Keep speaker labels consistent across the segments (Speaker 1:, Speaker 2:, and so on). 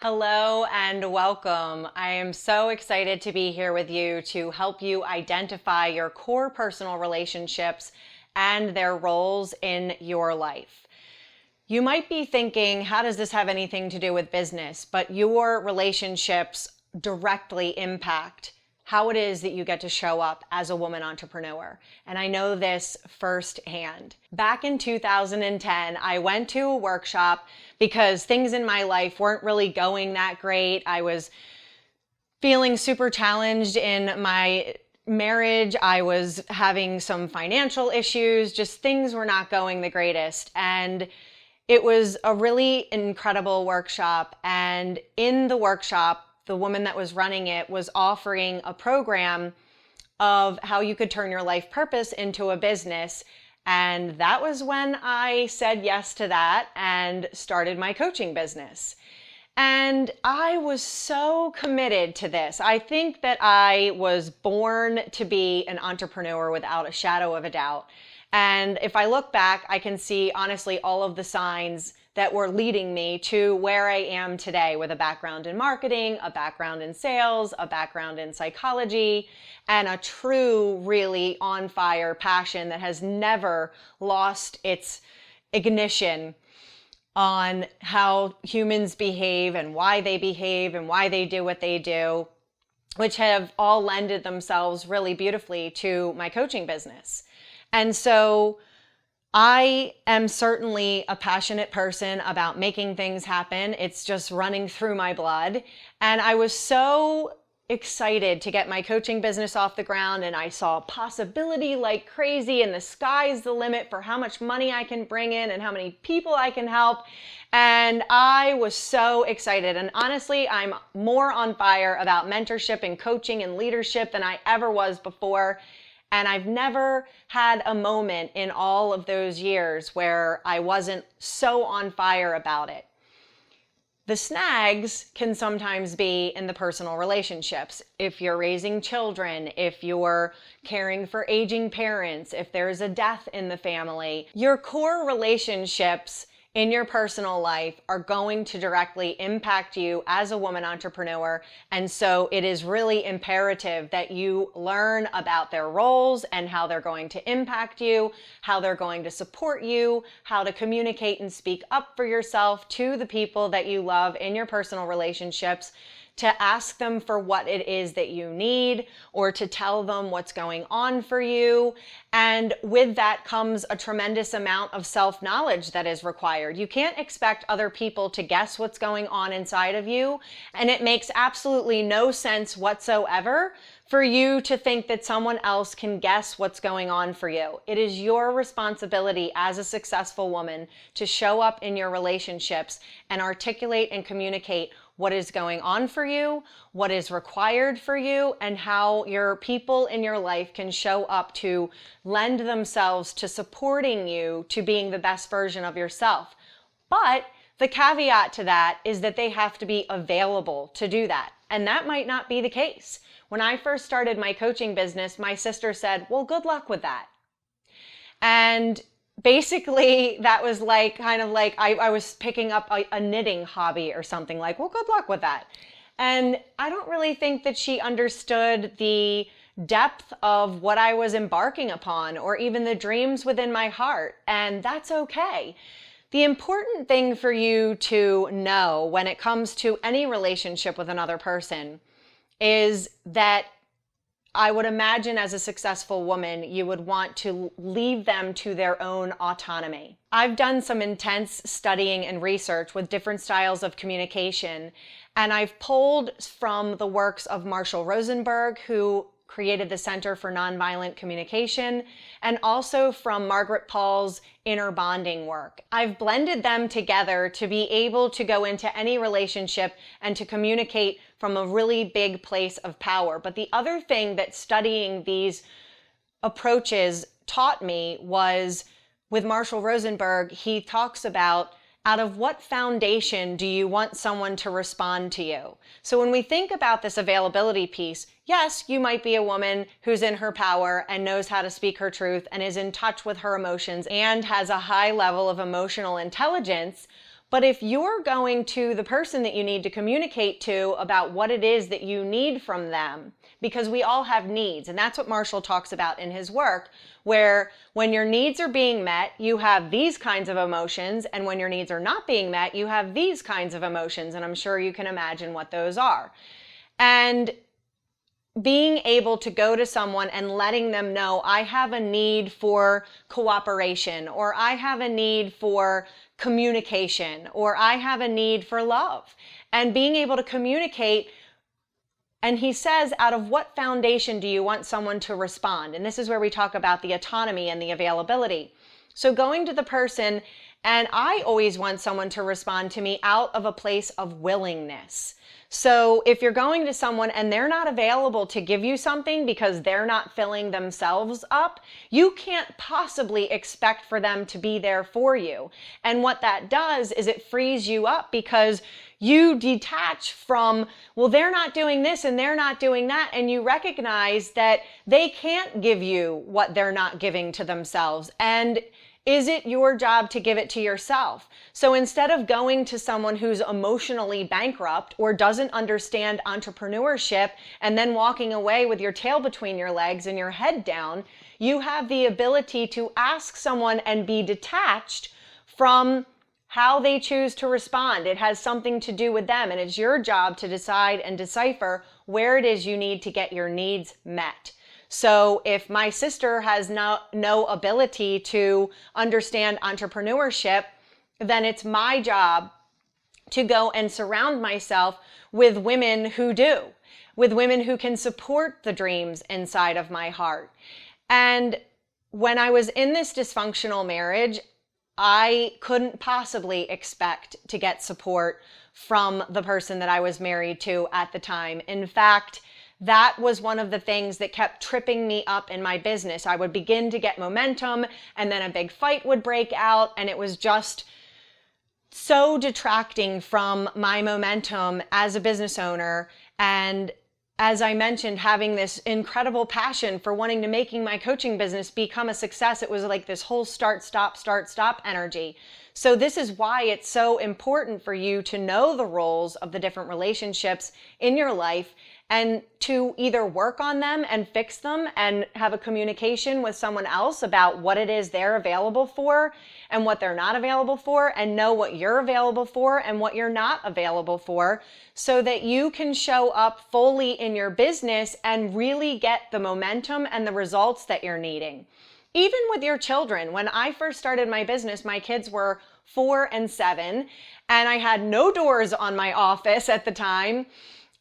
Speaker 1: Hello and welcome. I am so excited to be here with you to help you identify your core personal relationships and their roles in your life. You might be thinking, how does this have anything to do with business? But your relationships directly impact how it is that you get to show up as a woman entrepreneur. And I know this firsthand. Back in 2010, I went to a workshop because things in my life weren't really going that great. I was feeling super challenged in my marriage. I was having some financial issues, just things were not going the greatest. And it was a really incredible workshop. And in the workshop, the woman that was running it was offering a program of how you could turn your life purpose into a business. And that was when I said yes to that and started my coaching business. And I was so committed to this. I think that I was born to be an entrepreneur without a shadow of a doubt. And if I look back, I can see honestly all of the signs that were leading me to where I am today, with a background in marketing, a background in sales, a background in psychology, and a true, really on fire passion that has never lost its ignition on how humans behave and why they do what they do, which have all lended themselves really beautifully to my coaching business. And so I am certainly a passionate person about making things happen. It's just running through my blood. And I was so excited to get my coaching business off the ground, and I saw possibility like crazy, and the sky's the limit for how much money I can bring in and how many people I can help. And I was so excited. And honestly, I'm more on fire about mentorship and coaching and leadership than I ever was before. And I've never had a moment in all of those years where I wasn't so on fire about it. The snags can sometimes be in the personal relationships. If you're raising children, if you're caring for aging parents, if there's a death in the family, your core relationships in your personal life are going to directly impact you as a woman entrepreneur. And so it is really imperative that you learn about their roles and how they're going to impact you, how they're going to support you, how to communicate and speak up for yourself to the people that you love in your personal relationships, to ask them for what it is that you need, or to tell them what's going on for you. And with that comes a tremendous amount of self-knowledge that is required. You can't expect other people to guess what's going on inside of you. And it makes absolutely no sense whatsoever for you to think that someone else can guess what's going on for you. It is your responsibility as a successful woman to show up in your relationships and articulate and communicate what is going on for you, what is required for you, and how your people in your life can show up to lend themselves to supporting you to being the best version of yourself. But the caveat to that is that they have to be available to do that. And that might not be the case. When I first started my coaching business, my sister said, well, good luck with that. And basically, that was like, kind of like I was picking up a knitting hobby or something, like, well, good luck with that. And I don't really think that she understood the depth of what I was embarking upon, or even the dreams within my heart. And that's okay. The important thing for you to know when it comes to any relationship with another person is that I would imagine as a successful woman, you would want to leave them to their own autonomy. I've done some intense studying and research with different styles of communication, and I've pulled from the works of Marshall Rosenberg, who created the Center for Nonviolent Communication, and also from Margaret Paul's inner bonding work. I've blended them together to be able to go into any relationship and to communicate from a really big place of power. But the other thing that studying these approaches taught me was, with Marshall Rosenberg, he talks about, out of what foundation do you want someone to respond to you? So when we think about this availability piece, yes, you might be a woman who's in her power and knows how to speak her truth and is in touch with her emotions and has a high level of emotional intelligence, But if you're going to the person that you need to communicate to about what it is that you need from them, because we all have needs, and that's what Marshall talks about in his work, where when your needs are being met, you have these kinds of emotions, and when your needs are not being met, you have these kinds of emotions, and I'm sure you can imagine what those are. And being able to go to someone and letting them know, I have a need for cooperation, or I have a need for communication, or I have a need for love, and being able to communicate. And he says, out of what foundation do you want someone to respond? And this is where we talk about the autonomy and the availability. So going to the person, and I always want someone to respond to me out of a place of willingness. So if you're going to someone and they're not available to give you something because they're not filling themselves up, you can't possibly expect for them to be there for you. And what that does is it frees you up, because you detach from, well, they're not doing this and they're not doing that, and you recognize that they can't give you what they're not giving to themselves. And is it your job to give it to yourself? So instead of going to someone who's emotionally bankrupt or doesn't understand entrepreneurship and then walking away with your tail between your legs and your head down, you have the ability to ask someone and be detached from how they choose to respond. It has something to do with them, and it's your job to decide and decipher where it is you need to get your needs met. So if my sister has no ability to understand entrepreneurship, then it's my job to go and surround myself with women who do, with women who can support the dreams inside of my heart. And when I was in this dysfunctional marriage, I couldn't possibly expect to get support from the person that I was married to at the time. In fact, that was one of the things that kept tripping me up in my business. I would begin to get momentum, and then a big fight would break out, and it was just so detracting from my momentum as a business owner. And as I mentioned, having this incredible passion for wanting to making my coaching business become a success, it was like this whole start, stop energy. So this is why it's so important for you to know the roles of the different relationships in your life, and to either work on them and fix them and have a communication with someone else about what it is they're available for and what they're not available for, and know what you're available for and what you're not available for, so that you can show up fully in your business and really get the momentum and the results that you're needing. Even with your children, when I first started my business, my kids were 4 and 7, and I had no doors on my office at the time.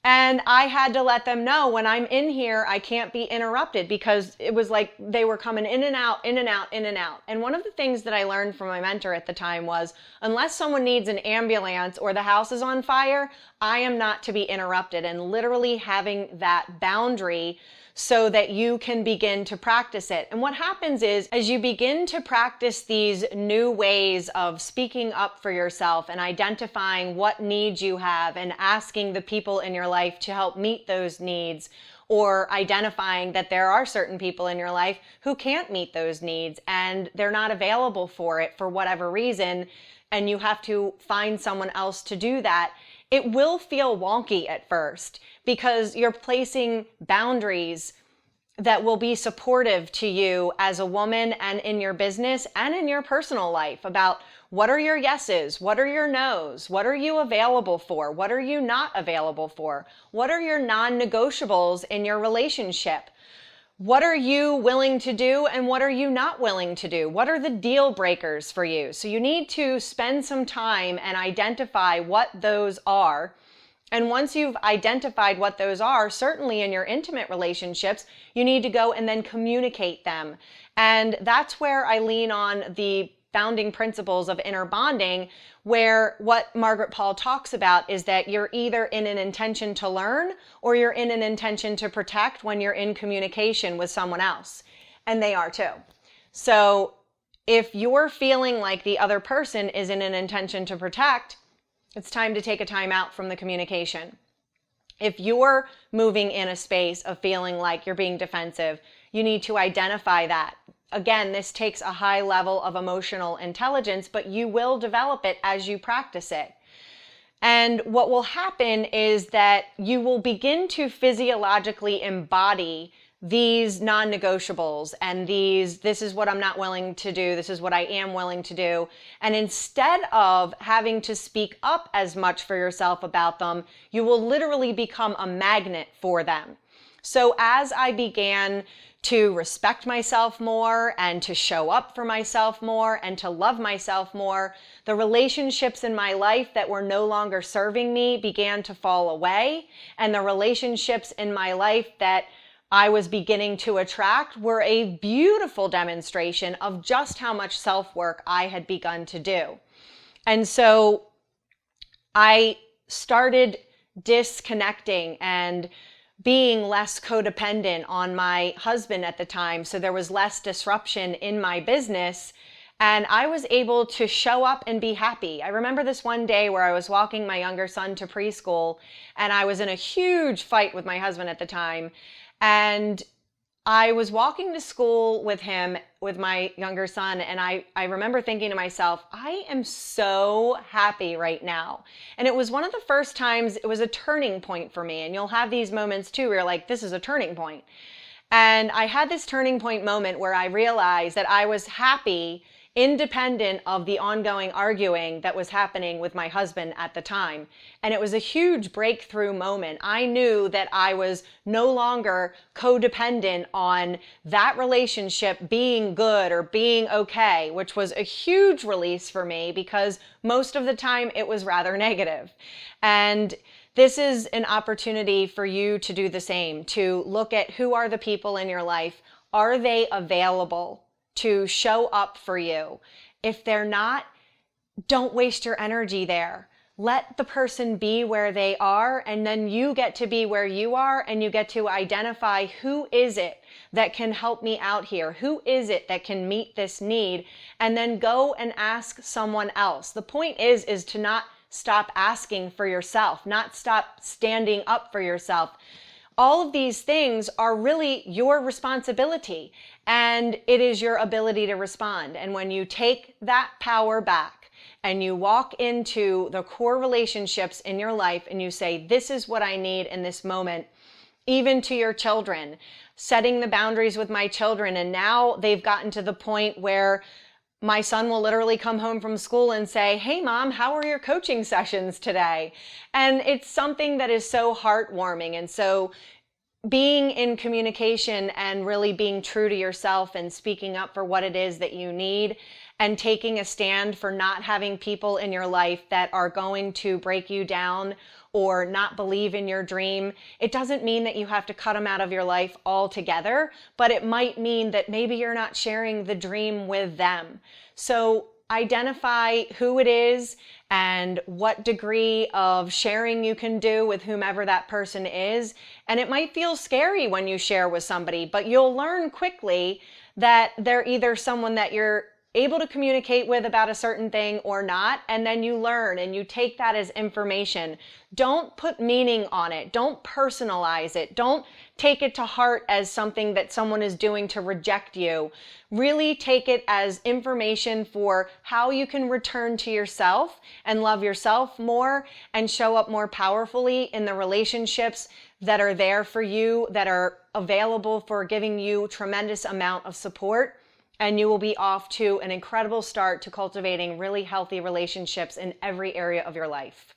Speaker 1: And I had to let them know, when I'm in here, I can't be interrupted, because it was like they were coming in and out, in and out, in and out. And one of the things that I learned from my mentor at the time was, unless someone needs an ambulance or the house is on fire, I am not to be interrupted. And literally having that boundary so that you can begin to practice it. And what happens is, as you begin to practice these new ways of speaking up for yourself and identifying what needs you have and asking the people in your life to help meet those needs, or identifying that there are certain people in your life who can't meet those needs and they're not available for it for whatever reason, and you have to find someone else to do that, it will feel wonky at first, because you're placing boundaries that will be supportive to you as a woman and in your business and in your personal life, about what are your yeses, what are your nos, what are you available for, what are you not available for, what are your non-negotiables in your relationship, what are you willing to do and what are you not willing to do, what are the deal breakers for you. So you need to spend some time and identify what those are. And once you've identified what those are, certainly in your intimate relationships, you need to go and then communicate them. And that's where I lean on the founding principles of inner bonding, where what Margaret Paul talks about is that you're either in an intention to learn or you're in an intention to protect when you're in communication with someone else. And they are too. So if you're feeling like the other person is in an intention to protect, it's time to take a time out from the communication. If you're moving in a space of feeling like you're being defensive, you need to identify that. again, this takes a high level of emotional intelligence, but you will develop it as you practice it. And what will happen is that you will begin to physiologically embody these non-negotiables and this is what I'm not willing to do, this is what I am willing to do. And instead of having to speak up as much for yourself about them, you will literally become a magnet for them. So as I began to respect myself more and to show up for myself more and to love myself more, the relationships in my life that were no longer serving me began to fall away. And the relationships in my life that I was beginning to attract were a beautiful demonstration of just how much self-work I had begun to do. And so I started disconnecting and being less codependent on my husband at the time. So there was less disruption in my business and I was able to show up and be happy. I remember this one day where I was walking my younger son to preschool and I was in a huge fight with my husband at the time. And I was walking to school with him, with my younger son, and I remember thinking to myself, I am so happy right now. And it was one of the first times, it was a turning point for me. And you'll have these moments too where you're like, this is a turning point. And I had this turning point moment where I realized that I was happy independent of the ongoing arguing that was happening with my husband at the time. And it was a huge breakthrough moment. I knew that I was no longer codependent on that relationship being good or being okay, which was a huge release for me because most of the time it was rather negative. And this is an opportunity for you to do the same, to look at who are the people in your life. Are they available to show up for you? If they're not, don't waste your energy there. Let the person be where they are, and then you get to be where you are, and you get to identify who is it that can help me out here? Who is it that can meet this need? And then go and ask someone else. The point is to not stop asking for yourself, not stop standing up for yourself. All of these things are really your responsibility, and it is your ability to respond. And when you take that power back and you walk into the core relationships in your life and you say, this is what I need in this moment, even to your children, setting the boundaries with my children. And now they've gotten to the point where my son will literally come home from school and say, hey mom, how are your coaching sessions today? And it's something that is so heartwarming. And so being in communication and really being true to yourself and speaking up for what it is that you need and taking a stand for not having people in your life that are going to break you down or not believe in your dream. It doesn't mean that you have to cut them out of your life altogether, but it might mean that maybe you're not sharing the dream with them. So identify who it is and what degree of sharing you can do with whomever that person is. And it might feel scary when you share with somebody, but you'll learn quickly that they're either someone that you're able to communicate with about a certain thing or not, and then you learn and you take that as information. Don't put meaning on it. Don't personalize it. Don't take it to heart as something that someone is doing to reject you. Really take it as information for how you can return to yourself and love yourself more and show up more powerfully in the relationships that are there for you, that are available for giving you tremendous amount of support. And you will be off to an incredible start to cultivating really healthy relationships in every area of your life.